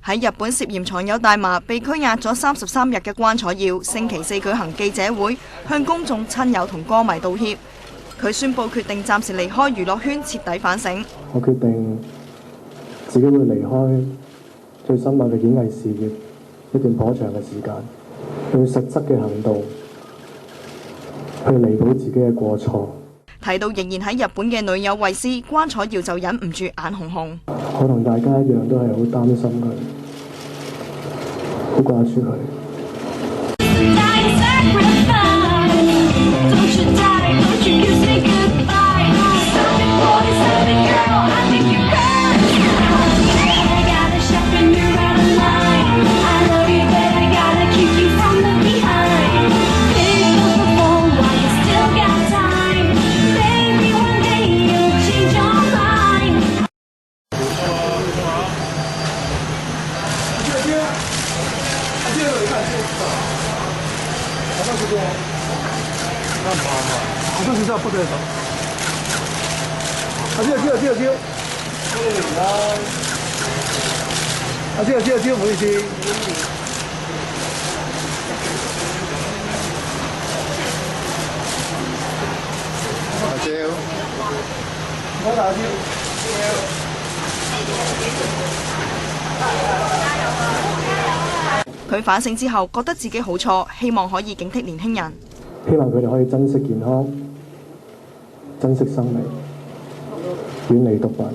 喺日本涉嫌藏有大麻被拘押咗33日嘅關楚耀，星期四舉行記者會，向公眾、親友同歌迷道歉。佢宣布決定暫時離開娛樂圈，徹底反省。我決定自己會離開最深愛嘅演藝事業一段頗長嘅時間，用實質嘅行動去彌補自己嘅過錯。睇到仍然喺日本嘅女友惠絲，關楚耀就忍唔住眼紅紅。我同大家一樣都係好擔心佢，好掛住佢。好像是这样不对的。接回去。我打招。佢反省之後，覺得自己好錯，希望可以警惕年輕人。希望佢哋可以珍惜健康，珍惜生命，遠離毒品。